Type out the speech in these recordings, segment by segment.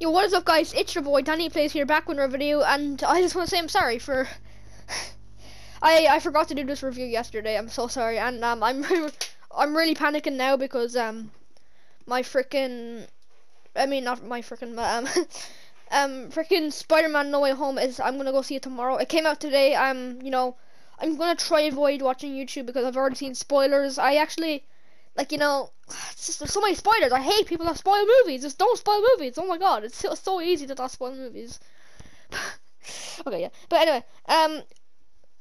Yo, what is up, guys? It's your boy Danny Plays here, back with another video, and I just want to say I'm sorry for I forgot to do this review yesterday. I'm so sorry, and I'm really panicking now because my freaking not my freaking freaking Spider-Man No Way Home is I'm gonna go see it tomorrow. It came out today. I'm gonna try avoid watching YouTube because I've already seen spoilers. I actually it's just, there's so many spoilers. I hate people that spoil movies. Just don't spoil movies. Oh my god, it's so easy to not spoil movies. Okay, yeah. But anyway,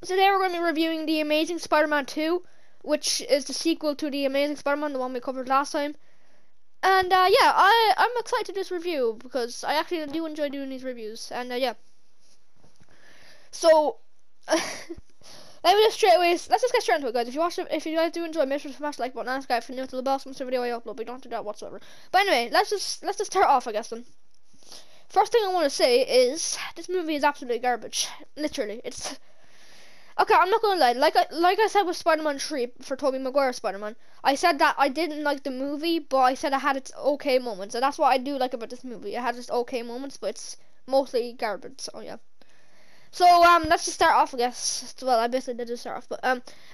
today we're going to be reviewing The Amazing Spider-Man 2, which is the sequel to The Amazing Spider-Man, the one we covered last time. And yeah, I'm excited to do this review because I actually do enjoy doing these reviews. And yeah. So let me just let's just get straight into it, guys. If you guys do enjoy, make sure to smash the like button and subscribe if you're new to the boss monster video I upload. We don't do that whatsoever. But anyway, let's just start off, I guess. Then first thing I want to say is this movie is absolutely garbage. Literally, it's okay. I'm not gonna lie. Like I said with Spider-Man 3 for Tobey Maguire Spider-Man, I said that I didn't like the movie, but I said it had its okay moments, and that's what I do like about this movie. It has its okay moments, but it's mostly garbage. So yeah. So let's just start off, I guess. Well, I basically did just start off, but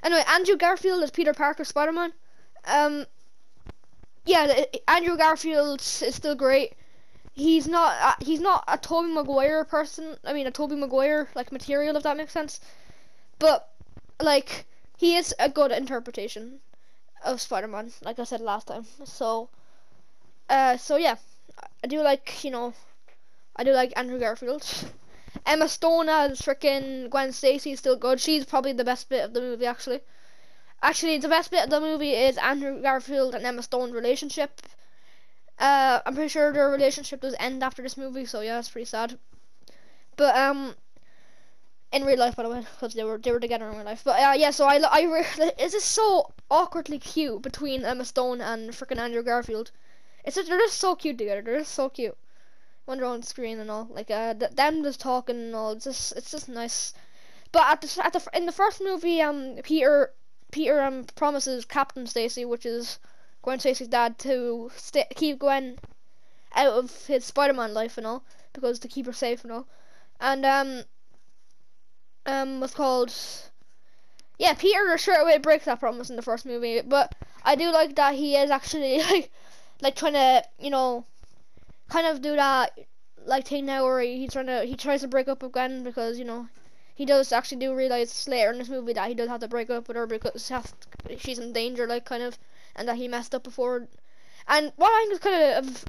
anyway, Andrew Garfield as Peter Parker Spider-Man. Yeah, Andrew Garfield is still great. He's not a Tobey Maguire person. I mean, a Tobey Maguire like material, if that makes sense. But like, he is a good interpretation of Spider-Man, like I said last time. So yeah, I do like Andrew Garfield. Emma Stone as frickin' Gwen Stacy is still good. She's probably the best bit of the movie, actually. Actually, the best bit of the movie is Andrew Garfield and Emma Stone's relationship. I'm pretty sure their relationship does end after this movie, so yeah, it's pretty sad. But in real life, by the way, because they were together in real life. But yeah, so it's just so awkwardly cute between Emma Stone and frickin' Andrew Garfield. They're just so cute together. They're just so cute when they're on screen and all, like them just talking and all. It's just nice. But in the first movie, Peter promises Captain Stacy, which is Gwen Stacy's dad, to keep Gwen out of his Spider-Man life and all, because to keep her safe and all. And what's called? Yeah, Peter straight away breaks that promise in the first movie. But I do like that he is actually like trying to kind of do that like thing now where he tries to break up with Gwen because he does actually realize later in this movie that he does have to break up with her because she's in danger, like, kind of, and that he messed up before. And what I think is kind of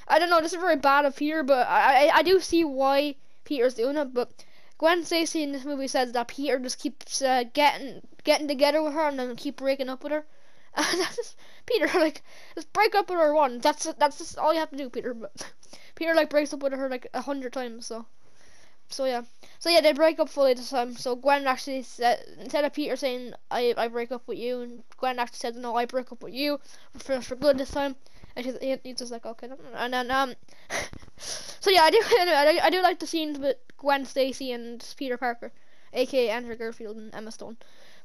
I don't know, this is very bad of Peter, but I do see why Peter's doing it. But Gwen Stacy in this movie says that Peter just keeps getting together with her and then keep breaking up with her. And that's just, Peter, like, just break up with her once. That's just all you have to do, Peter. But Peter like breaks up with her like 100 times. So yeah, they break up fully this time. So Gwen actually said, instead of Peter saying I break up with you, and Gwen actually said no, I break up with you for good this time. And he's just like, okay. And then so yeah, I do like the scenes with Gwen Stacy and Peter Parker, aka Andrew Garfield and Emma Stone.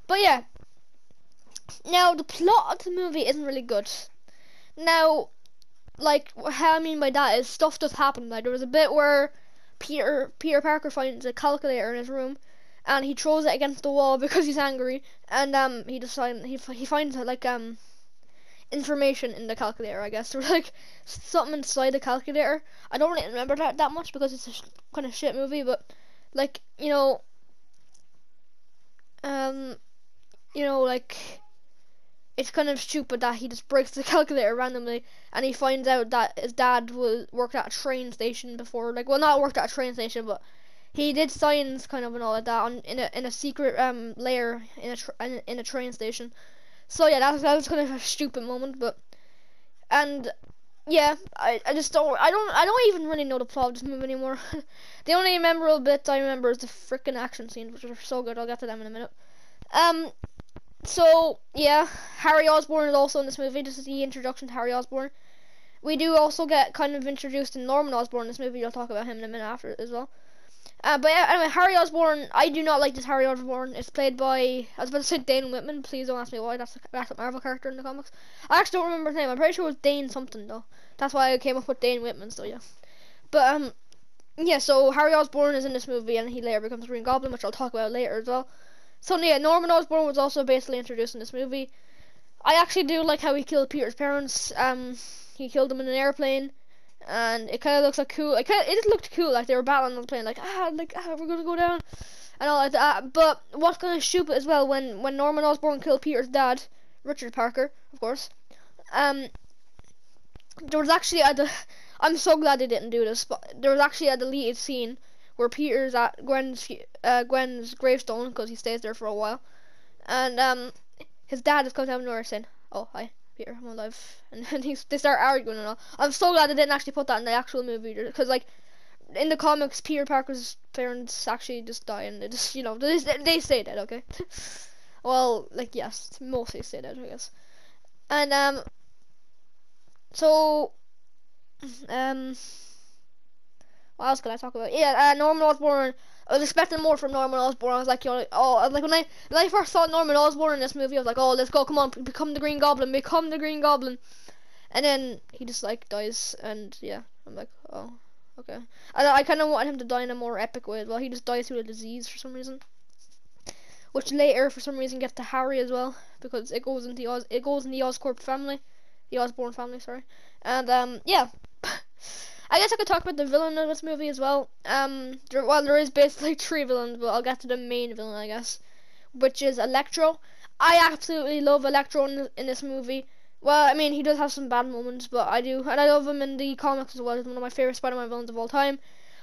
But yeah. Now, the plot of the movie isn't really good. Now, like, how I mean by that is stuff does happen. Like, there was a bit where Peter Parker finds a calculator in his room, and he throws it against the wall because he's angry, and he finds like information in the calculator, I guess. There's like something inside the calculator. I don't really remember that much because it's a kind of shit movie, but like, like, it's kind of stupid that he just breaks the calculator randomly, and he finds out that his dad worked at a train station before. Like, well, not worked at a train station, but he did science kind of and all like that in a secret layer in a train station. So yeah, that was kind of a stupid moment, but yeah, I don't even really know the plot of this movie anymore. The only memorable bit I remember is the freaking action scenes, which are so good. I'll get to them in a minute. So yeah, Harry Osborn is also in this movie. This is the introduction to Harry Osborn. We do also get kind of introduced to Norman Osborn in this movie. I'll talk about him in a minute after as well. But yeah, anyway, Harry Osborn. I do not like this Harry Osborn. It's played by, I was about to say Dane Whitman. Please don't ask me why. That's a Marvel character in the comics. I actually don't remember his name. I'm pretty sure it was Dane something though. That's why I came up with Dane Whitman. So yeah. But yeah, so Harry Osborn is in this movie, and he later becomes Green Goblin, which I'll talk about later as well. So yeah, Norman Osborn was also basically introduced in this movie. I actually do like how he killed Peter's parents. He killed them in an airplane, and it kind of looks like cool. It just looked cool, like they were battling on the plane, like we're gonna go down, and all like that. But what's kind of stupid as well, when Norman Osborn killed Peter's dad, Richard Parker, of course. There was actually I'm so glad they didn't do this, but there was actually a deleted scene where Peter's at Gwen's gravestone, because he stays there for a while, and his dad just comes out of nowhere saying, "Oh, hi, Peter, I'm alive," and then they start arguing and all. I'm so glad they didn't actually put that in the actual movie, because like in the comics, Peter Parker's parents actually just die, and they just, you know, they stay dead, okay? Well, like, yes, mostly stay dead, I guess. And so what else can I talk about? Yeah, Norman Osborn. I was expecting more from Norman Osborn. I was like, you know, like when I first saw Norman Osborn in this movie, I was like, oh, let's go, come on, become the Green Goblin, become the Green Goblin. And then he just like dies, and yeah, I'm like, oh, okay. I kind of want him to die in a more epic way as well. He just dies through a disease for some reason, which later for some reason gets to Harry as well, because it goes in the Oscorp family, the Osborn family, sorry. And yeah. I guess I could talk about the villain of this movie as well. There is basically 3 villains, but I'll get to the main villain, I guess, which is Electro. I absolutely love Electro in this movie. Well, I mean, he does have some bad moments, but I do, and I love him in the comics as well. He's one of my favorite Spider-Man villains of all time.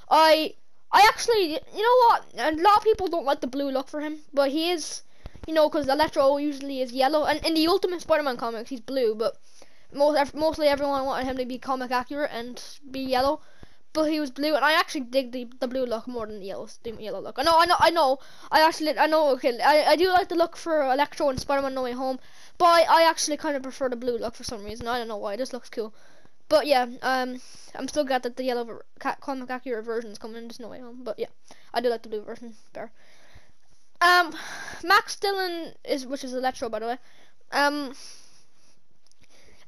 I actually, you know what? A lot of people don't like the blue look for him, but he is, you know, because Electro usually is yellow, and in the Ultimate Spider-Man comics, he's blue, but mostly everyone wanted him to be comic accurate and be yellow, but he was blue, and I actually dig the blue look more than the yellow look. I know. Okay, I do like the look for Electro and Spider-Man No Way Home, but I actually kind of prefer the blue look for some reason. I don't know why. It just looks cool. But yeah, I'm still glad that the yellow comic accurate version is coming in this No Way Home. But yeah, I do like the blue version better. Max Dillon which is Electro, by the way.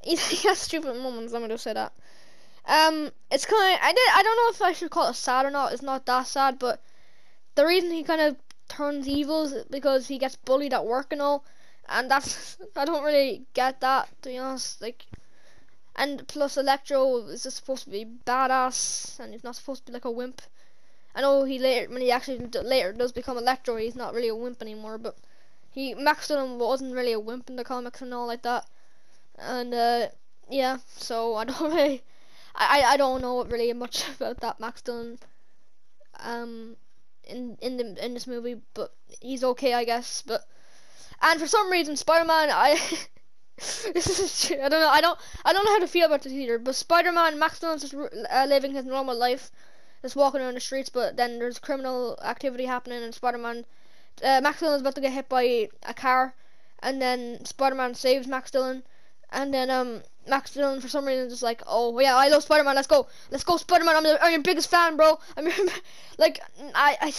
He has stupid moments, let me just say that. It's kind of, I don't know if I should call it sad or not. It's not that sad, but the reason he kind of turns evil is because he gets bullied at work and all, and that's, I don't really get that, to be honest. Like, and plus Electro is just supposed to be badass, and he's not supposed to be like a wimp. I know when he actually later does become Electro, he's not really a wimp anymore, but Max Dillon wasn't really a wimp in the comics and all like that. And yeah, so I don't really, I don't know really much about that Max Dillon in this movie, but he's okay, I guess. And for some reason, Spider-Man, this is true. I don't know how to feel about this either. But Spider-Man, Max Dillon's just living his normal life, just walking around the streets. But then there's criminal activity happening, and Max Dillon's about to get hit by a car, and then Spider-Man saves Max Dillon. And then Max Dillon for some reason is just like, oh yeah, I love Spider-Man. Let's go, Spider-Man. I'm your biggest fan, bro. Like I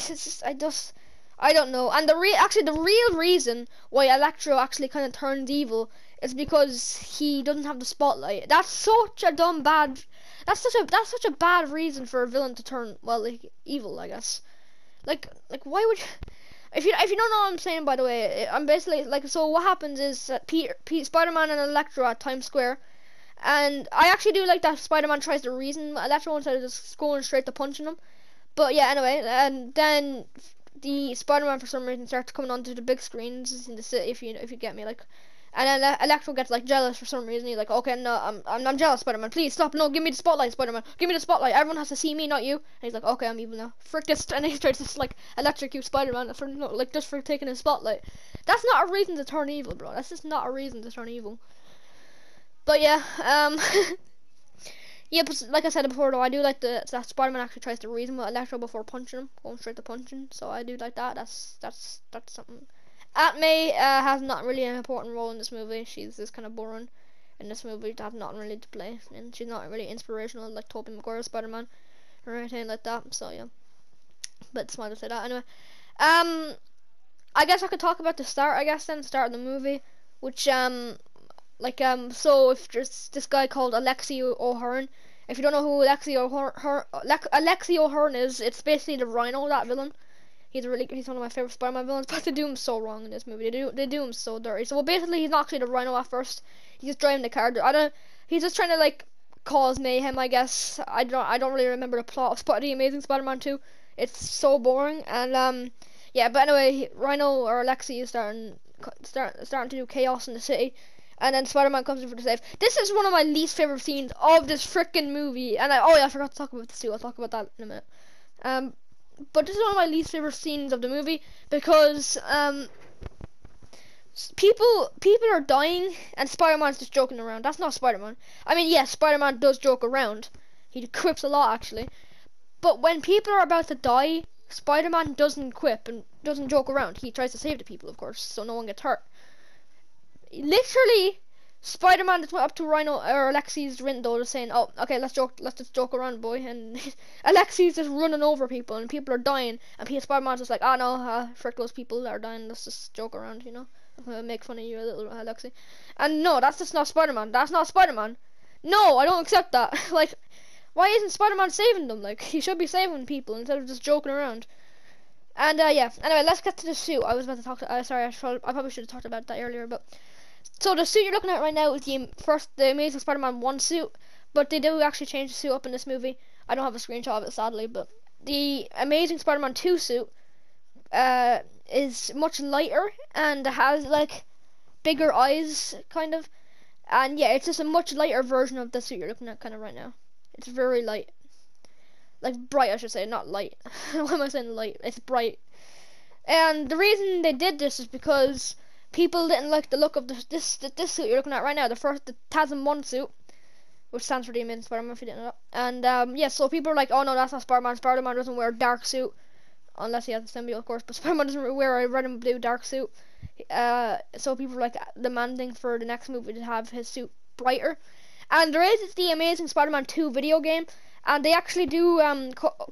don't know. And the real reason why Electro actually kind of turns evil is because he doesn't have the spotlight. That's such a bad reason for a villain to turn, well, like, evil, I guess. Like why would you? If you don't know what I'm saying, by the way, I'm basically like, so what happens is that Spider-Man and Electro at Times Square, and I actually do like that Spider-Man tries to reason Electro instead of just going straight to punching him. But yeah, anyway, and then the Spider-Man for some reason starts coming onto the big screens in the city, if you get me, like. And then Electro gets like jealous for some reason. He's like, okay, no, I'm jealous, Spider-Man. Please stop. No, give me the spotlight, Spider-Man. Give me the spotlight. Everyone has to see me, not you. And he's like, okay, I'm evil now. Frick this. And he tries to like electrocute Spider-Man just for taking his spotlight. That's not a reason to turn evil, bro. That's just not a reason to turn evil. But yeah, yeah, but like I said before, though, I do like that Spider-Man actually tries to reason with Electro before punching him, going straight to punching. So I do like that. That's something. Aunt May has not really an important role in this movie. She's just kind of boring in this movie. Has not really to play, and she's not really inspirational like Tobey Maguire's Spider-Man or anything like that. So yeah, but it's smart to say that anyway. I guess I could talk about the start. I guess then the start of the movie, which so if there's this guy called Alexei O'Hearn, If you don't know who Alexi O'Hearn is, it's basically the Rhino, that villain. He's one of my favorite Spider-Man villains, but they do him so wrong in this movie. They do him so dirty. So basically, he's not actually the Rhino at first. He's just driving the car. He's just trying to like cause mayhem, I guess. I don't really remember the plot of the Amazing Spider-Man 2. It's so boring. And yeah. But anyway, Rhino or Alexi is starting to do chaos in the city. And then Spider-Man comes in for the save. This is one of my least favorite scenes of this freaking movie. And I forgot to talk about this too. I'll talk about that in a minute. But this is one of my least favorite scenes of the movie because people are dying and Spider-Man's just joking around. That's not Spider-Man. I mean, yes, Spider-Man does joke around. He quips a lot actually. But when people are about to die, Spider-Man doesn't quip and doesn't joke around. He tries to save the people, of course, so no one gets hurt. Literally, Spider-Man just went up to Rhino or Alexi's window just saying, "Oh, okay, let's just joke around, boy." And Alexi's just running over people, and people are dying, and Spider-Man's just like, "Ah, no, frick those people that are dying. Let's just joke around, you know, make fun of you a little, Alexi." And no, that's just not Spider-Man. That's not Spider-Man. No, I don't accept that. Like, why isn't Spider-Man saving them? Like, he should be saving people instead of just joking around. And yeah. Anyway, let's get to the suit. I was about to talk to. Sorry, I probably should have talked about that earlier, but. So the suit you're looking at right now is the Amazing Spider-Man 1 suit, but they do actually change the suit up in this movie. I don't have a screenshot of it, sadly, but the Amazing Spider-Man 2 suit is much lighter and has like bigger eyes, kind of. And yeah, it's just a much lighter version of the suit you're looking at kind of right now. It's very light. Like bright, I should say, not light. Why am I saying light? It's bright. And the reason they did this is because people didn't like the look of this suit you're looking at right now, the TASM 1 suit, which stands for the Amazing Spider-Man, if you didn't know. And yeah, so people are like, "Oh no, that's not Spider-Man. Spider-Man doesn't wear a dark suit, unless he has the symbiote, of course. But Spider-Man doesn't wear a red and blue dark suit." So people are like demanding for the next movie to have his suit brighter. And there is the Amazing Spider-Man 2 video game, and they actually do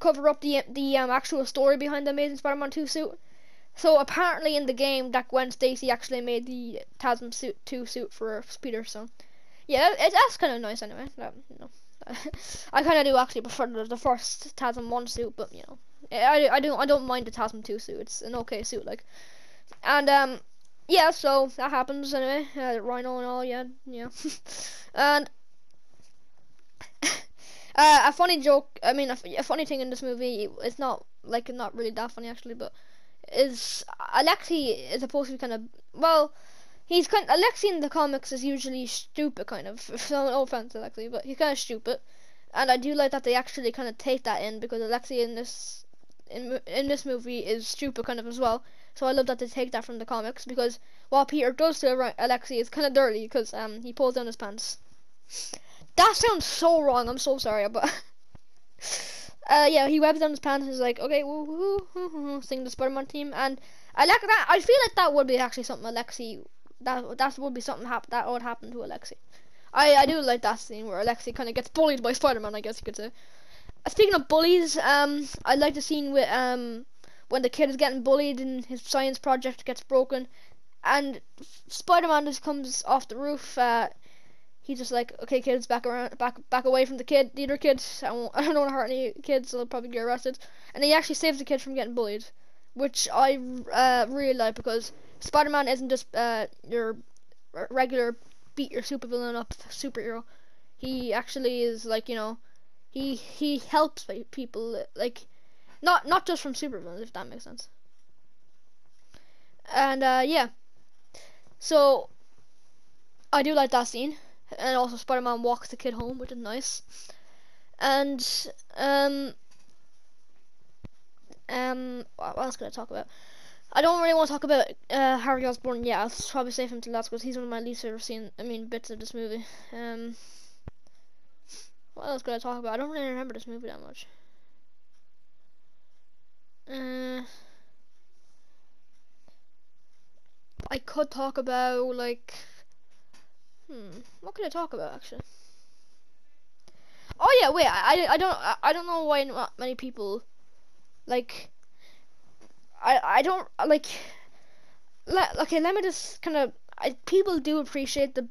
cover up the actual story behind the Amazing Spider-Man 2 suit. So apparently in the game that Gwen Stacy actually made the TASM 2 suit for Peter. So yeah, that's kind of nice anyway. You know, I kind of do actually prefer the first TASM 1 suit, but you know, I don't mind the TASM 2 suit. It's an okay suit, like. And yeah, so that happens anyway. Rhino and all, yeah. And a funny joke. I mean, a funny thing in this movie. It's not really that funny actually, but. Is Alexi is supposed to be kind of, well, Alexi in the comics is usually stupid, kind of. No offense, Alexi, but he's kind of stupid, and I do like that they actually kind of take that in, because Alexi in this movie is stupid kind of as well. So I love that they take that from the comics, because what Peter does to Alexi is kind of dirty, because he pulls down his pants. That sounds so wrong. I'm so sorry, but. Yeah, he webs down his pants and is like, "Okay, woo, sing the Spider-Man team." And I like that. I feel like that would be actually something Alexi. That would be something that would happen to Alexi. I do like that scene where Alexi kind of gets bullied by Spider-Man, I guess you could say. Speaking of bullies, I like the scene with when the kid is getting bullied and his science project gets broken, and Spider-Man just comes off the roof. He's just like, "Okay, kids, back away from the other kids. I don't want to hurt any kids, so they'll probably get arrested." And he actually saves the kid from getting bullied, which I really like, because Spider-Man isn't just your regular beat your supervillain up superhero. He actually is like, you know, he helps people, like not just from supervillains, if that makes sense. And yeah, so I do like that scene. And also Spider-Man walks the kid home, which is nice. And what else could I talk about? I don't really want to talk about Harry Osborn yet. I'll probably save him till last, because he's one of my least favorite bits of this movie. What else could I talk about? I don't really remember this movie that much. I could talk about, like, what could I talk about actually? Oh yeah, wait. I don't know why not many people like. I don't like. Okay, let me just kind of. People do appreciate the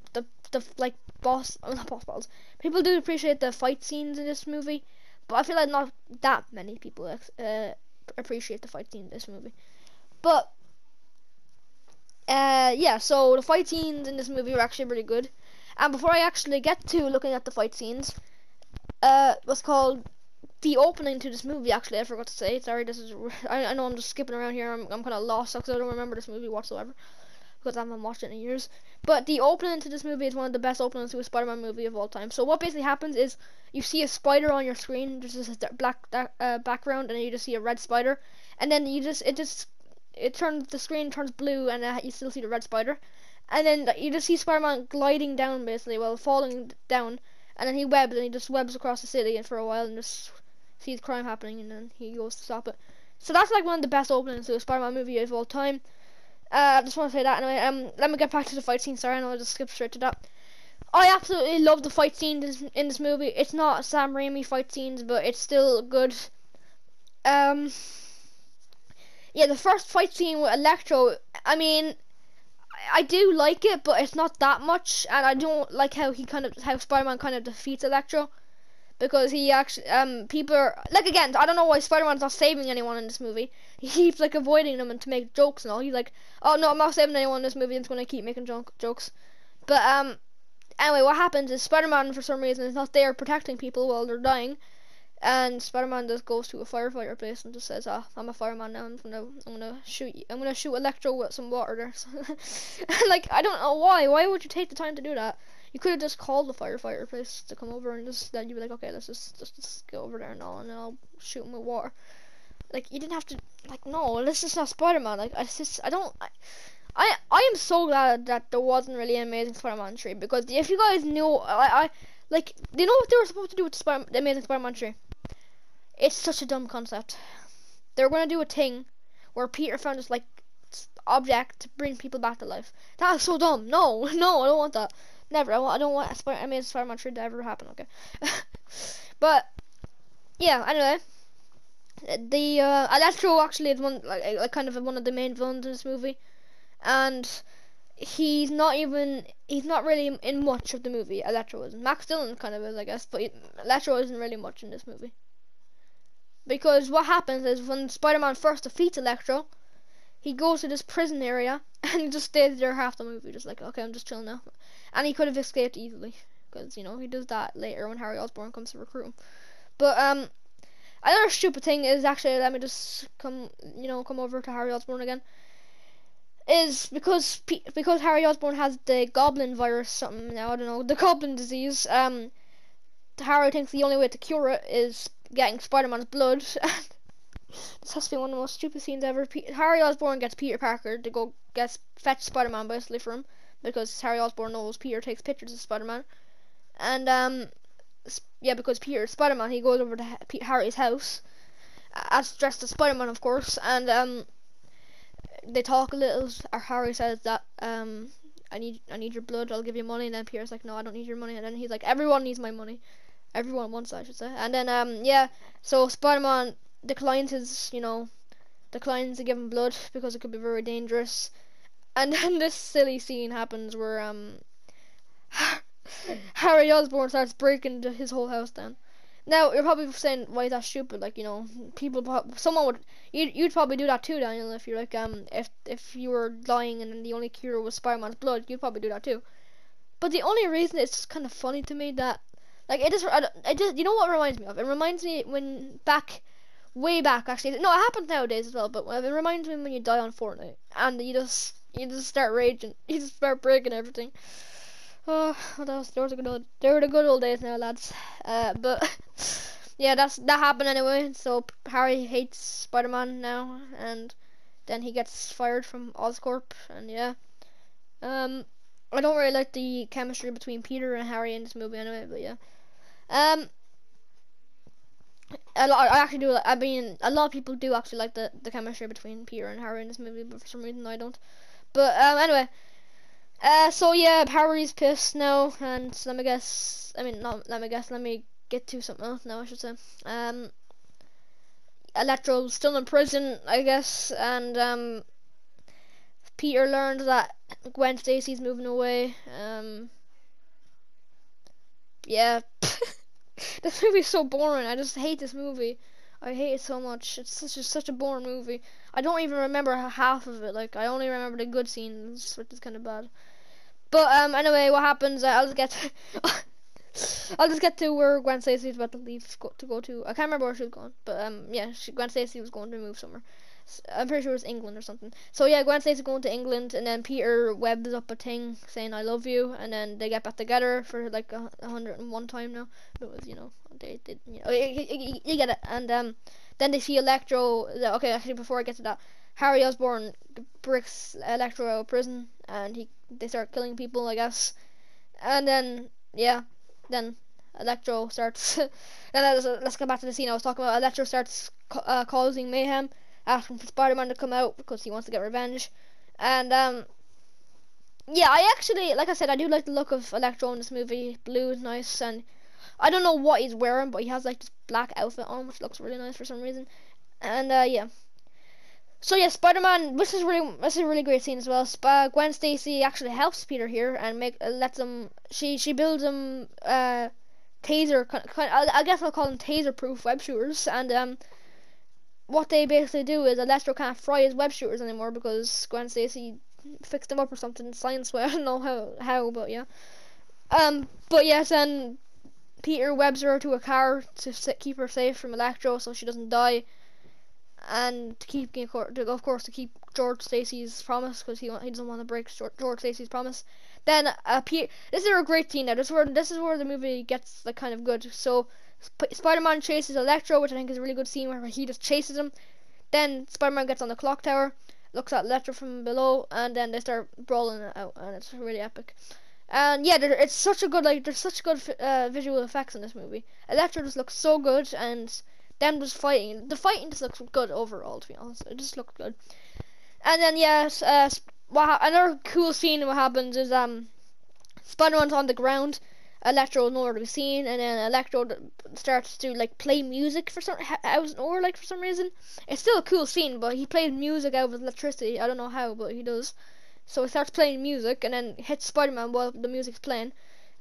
like not boss battles. People do appreciate the fight scenes in this movie, but I feel like not that many people appreciate the fight scene in this movie. But yeah, so the fight scenes in this movie are actually really good. And before I actually get to looking at the fight scenes, what's called the opening to this movie, actually, I forgot to say. Sorry, this is I know I'm just skipping around here. I'm kind of lost because I don't remember this movie whatsoever, because I haven't watched it in years. But the opening to this movie is one of the best openings to a Spider-Man movie of all time. So what basically happens is you see a spider on your screen, there's just a black background, and then you just see a red spider, and then the screen turns blue, and you still see the red spider, and then you just see Spider-Man gliding down, basically, well, falling down, and then he just webs across the city and for a while, and just sees crime happening, and then he goes to stop it. So that's like one of the best openings to a Spider-Man movie of all time. I just want to say that anyway. Let me get back to the fight scene. Sorry, I know I just skipped straight to that. I absolutely love the fight scenes in this movie. It's not Sam Raimi fight scenes, but it's still good. Yeah, the first fight scene with Electro, I mean, I do like it, but it's not that much, and I don't like how Spider-Man kind of defeats Electro, because he actually, people are, like, again, I don't know why Spider-Man's not saving anyone in this movie. He keeps, like, avoiding them and to make jokes and all. He's like, oh, no, I'm not saving anyone in this movie, I'm just going to keep making jokes. But, anyway, what happens is Spider-Man, for some reason, is not there protecting people while they're dying, and Spider-Man just goes to a firefighter place and just says, oh, I'm a fireman now, I'm gonna shoot Electro with some water there. Like, I don't know why would you take the time to do that? You could have just called the firefighter place to come over, and then you'd be like, okay, let's just go over there and all, and then I'll shoot him with water. Like, you didn't have to, like, no, this is not Spider-Man. Like, I am so glad that there wasn't really an Amazing Spider-Man 3, because if you guys knew, like, do you know what they were supposed to do with the Amazing Spider-Man 3? It's such a dumb concept. They were going to do a thing where Peter found this, like, object to bring people back to life. That is so dumb. No, I don't want that. Never. I don't want Amazing Spider-Man 3 to ever happen, okay? But, yeah, anyway. The, Electro actually is like kind of one of the main villains in this movie. And he's not really in much of the movie. Electro isn't. Max Dillon kind of is, I guess, but Electro isn't really much in this movie. Because what happens is when Spider-Man first defeats Electro, he goes to this prison area and he just stays there half the movie, just like, okay, I'm just chilling now. And he could have escaped easily, because, you know, he does that later when Harry Osborn comes to recruit him. But another stupid thing is, actually, let me just come over to Harry Osborn again, is because Harry Osborn has the Goblin virus, something now, I don't know, the Goblin disease. Harry thinks the only way to cure it is getting Spider-Man's blood. This has to be one of the most stupid scenes ever. Harry Osborn gets Peter Parker to go fetch Spider-Man, basically, for him, because Harry Osborn knows Peter takes pictures of Spider-Man. And yeah, because Peter's Spider-Man, he goes over to Harry's house, as dressed as Spider-Man, of course, and they talk a little. Harry says that I need your blood, I'll give you money, and then Peter's like, no, I don't need your money, and then he's like, everyone needs my money. Everyone wants that, I should say. And then yeah, so Spider-Man declines to give him blood because it could be very dangerous. And then this silly scene happens where Harry Osborn starts breaking into his whole house down. Now you're probably saying, why is that stupid? Like, you know, you'd probably do that too, Daniel, if you're like if you were dying and the only cure was Spider-Man's blood, you'd probably do that too. But the only reason it's just kind of funny to me that, like, it just, you know what it reminds me of? It reminds me when way back, actually. No, it happens nowadays as well, but it reminds me when you die on Fortnite and you just start raging, you just start breaking everything. Oh, those were the good old days now, lads. But yeah, that happened anyway. So Harry hates Spider-Man now, and then he gets fired from Oscorp, and yeah. I don't really like the chemistry between Peter and Harry in this movie anyway, but yeah. I actually do. I mean, a lot of people do actually like the chemistry between Peter and Harry in this movie, but for some reason I don't. But anyway, so yeah, Harry's pissed now, and let me guess. I mean, not let me guess. Let me get to something else now, I should say. Electro's still in prison, I guess, and Peter learned that Gwen Stacy's moving away. yeah. This movie's so boring. I just hate this movie. I hate it so much. It's such a boring movie. I don't even remember half of it. Like, I only remember the good scenes, which is kind of bad. But anyway, what happens? I'll just get I'll just get to where Gwen Stacy's about to leave to go to. I can't remember where she was going, but yeah, Gwen Stacy was going to move somewhere. I'm pretty sure it was England or something. So yeah, Gwen Stacy's going to England, and then Peter webs up a thing saying "I love you," and then they get back together for like 101 time now. Because they did, you get it. And then they see Electro. Okay, actually, before I get to that, Harry Osborn breaks Electro out of prison, and they start killing people, I guess. And then yeah, then Electro starts. Then let's go back to the scene I was talking about. Electro starts causing mayhem, asking for Spider-Man to come out because he wants to get revenge. And yeah, I actually, like I said, I do like the look of Electro in this movie. Blue is nice, and I don't know what he's wearing, but he has like this black outfit on, which looks really nice for some reason. And yeah. So yeah, Spider-Man. This is a really great scene as well. Gwen Stacy actually helps Peter here and lets him. She builds him taser. I guess I'll call them taser-proof web shooters. And what they basically do is Electro can't fry his web shooters anymore because Gwen Stacy fixed them up or something. Science way. I don't know how, but yeah. But yes, and Peter webs her to a car to keep her safe from Electro so she doesn't die. And to keep, of course, to keep George Stacy's promise, because he doesn't want to break George Stacy's promise. Then this is a great scene now. This is where the movie gets like kind of good. So Spider-Man chases Electro, which I think is a really good scene where he just chases him. Then Spider-Man gets on the clock tower, looks at Electro from below, and then they start brawling it out, and it's really epic. And yeah, it's such a good there's such good visual effects in this movie. Electro just looks so good, and them just fighting. The fighting just looks good overall, to be honest. It just looked good. And then yes, another cool scene what happens is Spider-Man's on the ground, Electro is nowhere to be seen, and then Electro starts to like play music for some for some reason. It's still a cool scene, but he plays music out of electricity. I don't know how, but he does. So he starts playing music and then hits Spider-Man while the music's playing.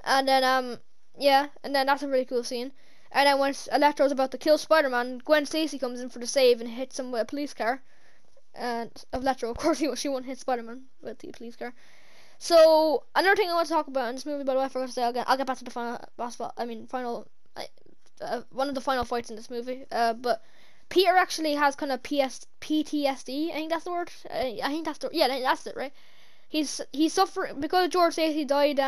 And then yeah, and then that's a really cool scene. And then when Electro's about to kill Spider-Man, Gwen Stacy comes in for the save and hits him with a police car. And Electro, of course, she won't hit Spider-Man with the police car. So another thing I want to talk about in this movie, by the way, I forgot to say, I'll get back to the one of the final fights in this movie. But Peter actually has kind of PTSD. I think that's the word. That's it, right? He's suffering because George Stacy died.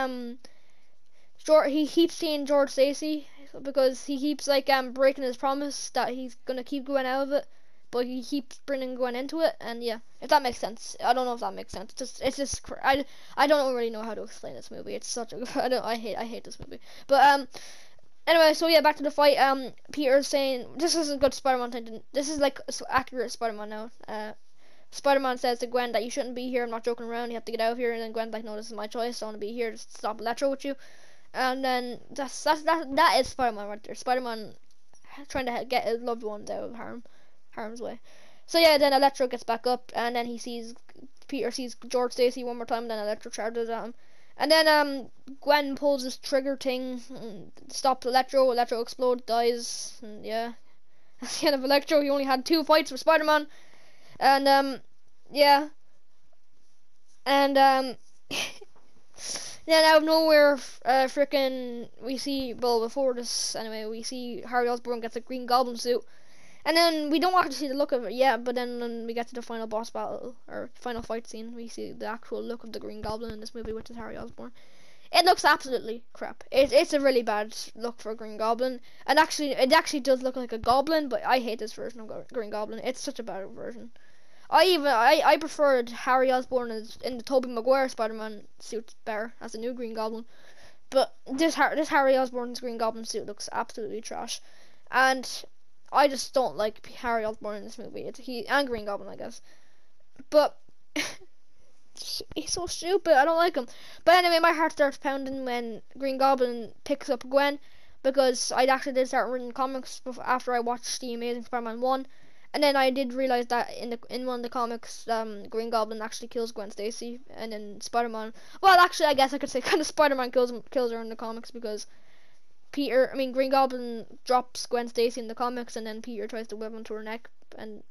He keeps seeing George Stacy because he keeps like breaking his promise that he's gonna keep Gwen out of it, but he keeps bringing Gwen into it. And yeah, if that makes sense. I don't know if that makes sense. I don't really know how to explain this movie. It's such a I hate this movie. But anyway, so yeah, back to the fight. Peter's saying this is a good Spider-Man thing. This is like accurate Spider-Man now. Spider-Man says to Gwen that you shouldn't be here. I'm not joking around. You have to get out of here. And then Gwen's like, no, this is my choice. I want to be here to stop Electro with you. And then that is Spider-Man right there. Spider-Man trying to get his loved ones out of harm's way. So yeah, then Electro gets back up, and then Peter sees George Stacy one more time. Then Electro charges at him, and then Gwen pulls this trigger thing, stops Electro. Electro explodes, dies, and yeah, that's the end of Electro. He only had 2 fights with Spider-Man, and yeah, and then out of nowhere, we see, well, before this, anyway, we see Harry Osborn gets a Green Goblin suit. And then we don't actually see the look of it yet, but then when we get to the final boss battle, or final fight scene, we see the actual look of the Green Goblin in this movie, which is Harry Osborn. It looks absolutely crap. It's a really bad look for a Green Goblin. And it actually does look like a goblin, but I hate this version of Green Goblin. It's such a bad version. I preferred Harry Osborn in the Tobey Maguire Spider-Man suit better as a new Green Goblin, but this Harry Osborn's Green Goblin suit looks absolutely trash, and I just don't like Harry Osborn in this movie. And Green Goblin, I guess, but he's so stupid. I don't like him. But anyway, my heart starts pounding when Green Goblin picks up Gwen, because I actually did start reading comics after I watched The Amazing Spider-Man 1. And then I did realize that in one of the comics, Green Goblin actually kills Gwen Stacy, and then Spider-Man. Well, actually, I guess I could say kind of Spider-Man kills her in the comics, because Green Goblin drops Gwen Stacy in the comics, and then Peter tries to whip onto her neck, and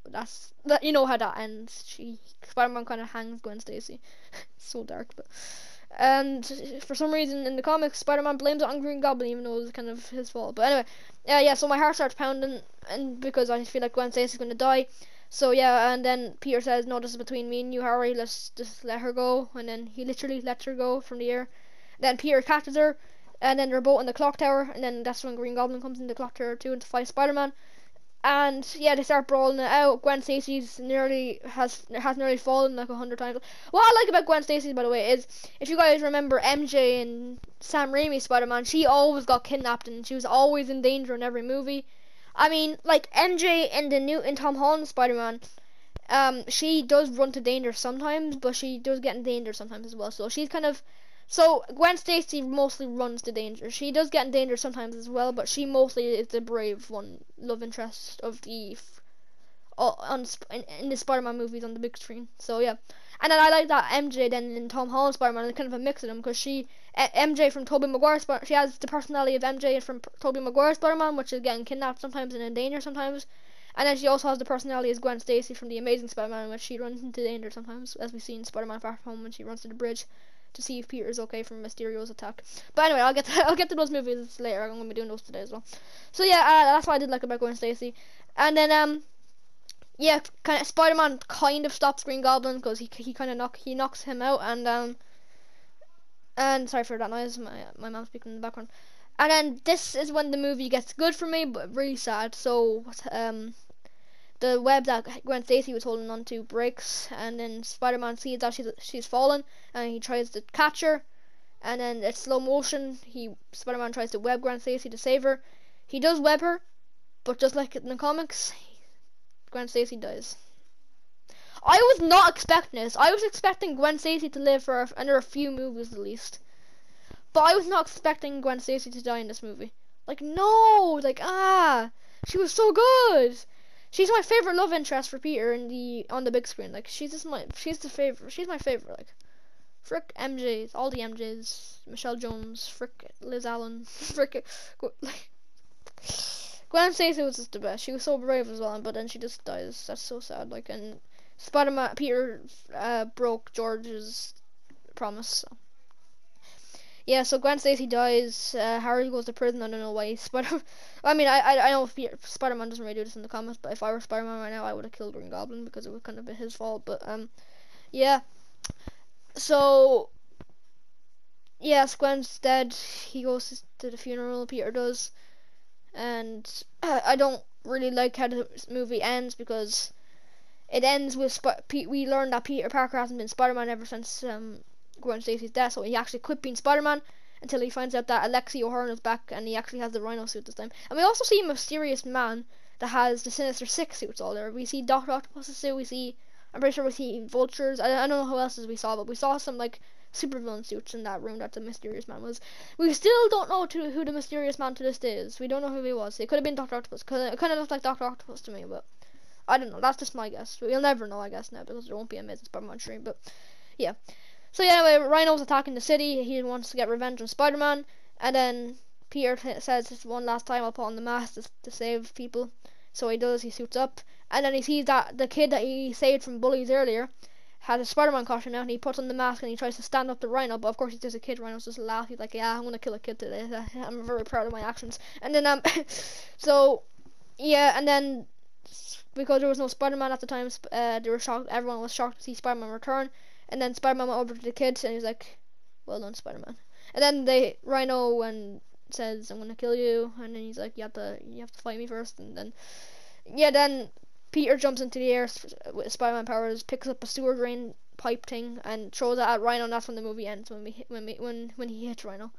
that's that. You know how that ends. Spider-Man kind of hangs Gwen Stacy. So dark, but. And for some reason in the comics, Spider-Man blames it on Green Goblin, even though it was kind of his fault. But anyway, yeah. So my heart starts pounding, and because I feel like Gwen Stacy's gonna die. So yeah, and then Peter says, "No, this is between me and you, Harry. Let's just let her go." And then he literally lets her go from the air. Then Peter catches her, and then they're both in the clock tower. And then that's when Green Goblin comes in the clock tower too, and to fight Spider-Man. And yeah, they start brawling it out. Gwen Stacy's has nearly fallen like 100 times. What I like about Gwen Stacy, by the way, is if you guys remember MJ and Sam Raimi's Spider-Man, she always got kidnapped and she was always in danger in every movie. I mean, like MJ in Tom Holland's Spider-Man, she does run to danger sometimes, but she does get in danger sometimes as well. So Gwen Stacy mostly runs to danger. She does get in danger sometimes as well, but she mostly is the brave one, love interest of the in the Spider-Man movies on the big screen. So yeah, and then I like that MJ then in Tom Holland's Spider-Man is kind of a mix of them, because MJ from Tobey Maguire's she has the personality of MJ from Tobey Maguire's Spider-Man, which is getting kidnapped sometimes and in danger sometimes. And then she also has the personality as Gwen Stacy from the Amazing Spider-Man, which she runs into danger sometimes, as we see in Spider-Man Far From Home when she runs to the bridge to see if Peter's okay from Mysterio's attack. But anyway, I'll get to those movies later. I'm gonna be doing those today as well. So yeah, that's what I did like about Gwen Stacy. And then yeah, kind of Spider-Man kind of stops Green Goblin, because he kind of knocks him out, and sorry for that noise. My mom's speaking in the background. And then this is when the movie gets good for me, but really sad. So the web that Gwen Stacy was holding onto breaks, and then Spider-Man sees that she's fallen, and he tries to catch her, and then it's slow motion. Spider-Man tries to web Gwen Stacy to save her. He does web her, but just like in the comics, Gwen Stacy dies. I was not expecting this. I was expecting Gwen Stacy to live for under a few movies at least, but I was not expecting Gwen Stacy to die in this movie. Like no, she was so good. She's my favorite love interest for Peter on the big screen. Like she's my favorite. Like frick MJs, all the MJs, Michelle Jones, frick Liz Allen, frick like Gwen Stacy was just the best. She was so brave as well, but then she just dies. That's so sad. Like, and Peter broke George's promise. So. Yeah, so Gwen Stacy dies. Harry goes to prison. I don't know why. I mean, I know Spider-Man doesn't really do this in the comics, but if I were Spider-Man right now, I would have killed Green Goblin, because it would kind of be his fault. But yeah. So yes, Gwen's dead. He goes to the funeral. Peter does, and I don't really like how the movie ends, because it ends with we learn that Peter Parker hasn't been Spider-Man ever since Gwen Stacy's death, so he actually quit being Spider-Man until he finds out that Alexi O'Hearn is back, and he actually has the Rhino suit this time. And we also see a mysterious man that has the Sinister Six suits all there. We see Dr. Octopus's suit, I'm pretty sure we see Vultures, I don't know who else we saw, but we saw some like supervillain suits in that room that the mysterious man was. We still don't know who the mysterious man to this day is. We don't know who he was. It could have been Dr. Octopus, because it kind of looked like Dr. Octopus to me, but I don't know. That's just my guess. We'll never know, I guess, now, because there won't be a Amazing Spider-Man stream, but yeah. So yeah, anyway, Rhino's attacking the city. He wants to get revenge on Spider-Man, and then Peter says, one last time, I'll put on the mask to save people. So he does. He suits up, and then he sees that the kid that he saved from bullies earlier has a Spider-Man costume now, and he puts on the mask and he tries to stand up to Rhino, but of course he's just a kid. Rhino's just laugh. He's like, yeah, I'm gonna kill a kid today. I'm very proud of my actions. And then so yeah, and then because there was no Spider-Man at the time, they were shocked. Everyone was shocked to see Spider-Man return. And then Spider-Man went over to the kids and he's like, well done, Spider-Man. And then Rhino says, I'm gonna kill you, and then he's like, you have to fight me first. And then then Peter jumps into the air with Spider-Man powers, picks up a sewer drain pipe thing and throws it at Rhino, and that's when the movie ends, when he hits Rhino.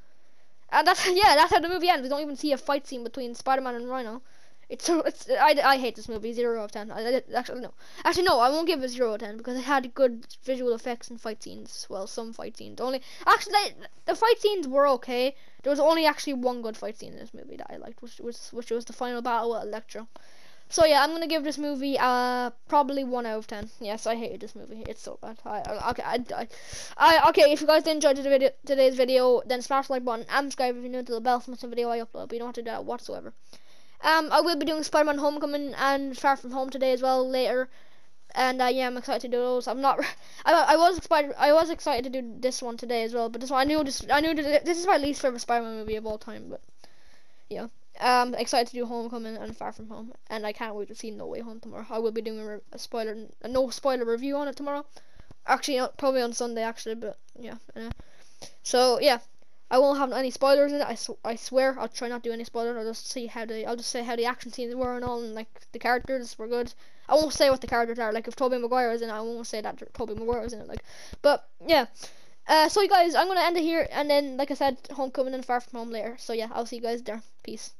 And that's how the movie ends. We don't even see a fight scene between Spider-Man and Rhino. I hate this movie. 0 out of 10. Actually no, I won't give it 0 out of 10 because it had good visual effects and fight scenes. Well, some fight scenes. The fight scenes were okay. There was only actually one good fight scene in this movie that I liked, which was the final battle with Electro. So yeah, I'm gonna give this movie probably 1 out of 10. Yes, I hated this movie. It's so bad. Okay. If you guys did enjoy today's video, then smash the like button and subscribe if you're new to the bell for the video I upload. But you don't have to do that whatsoever. I will be doing Spider-Man Homecoming and Far From Home today as well later. And yeah, I'm excited to do those. I'm not. I was excited to do this one today as well. But this one, I knew this is my least favorite Spider-Man movie of all time. But yeah. Excited to do Homecoming and Far From Home, and I can't wait to see No Way Home tomorrow. I will be doing a no spoiler review on it tomorrow. Actually, probably on Sunday actually, but yeah. So yeah, I won't have any spoilers in it. I swear I'll try not to do any spoilers. I'll just say how the action scenes were and all, and like the characters were good. I won't say what the characters are. Like if Tobey Maguire is in it, I won't say that Tobey Maguire is in it. Like, but yeah. So you guys, I'm gonna end it here, and then like I said, Homecoming and Far From Home later. So yeah, I'll see you guys there. Peace.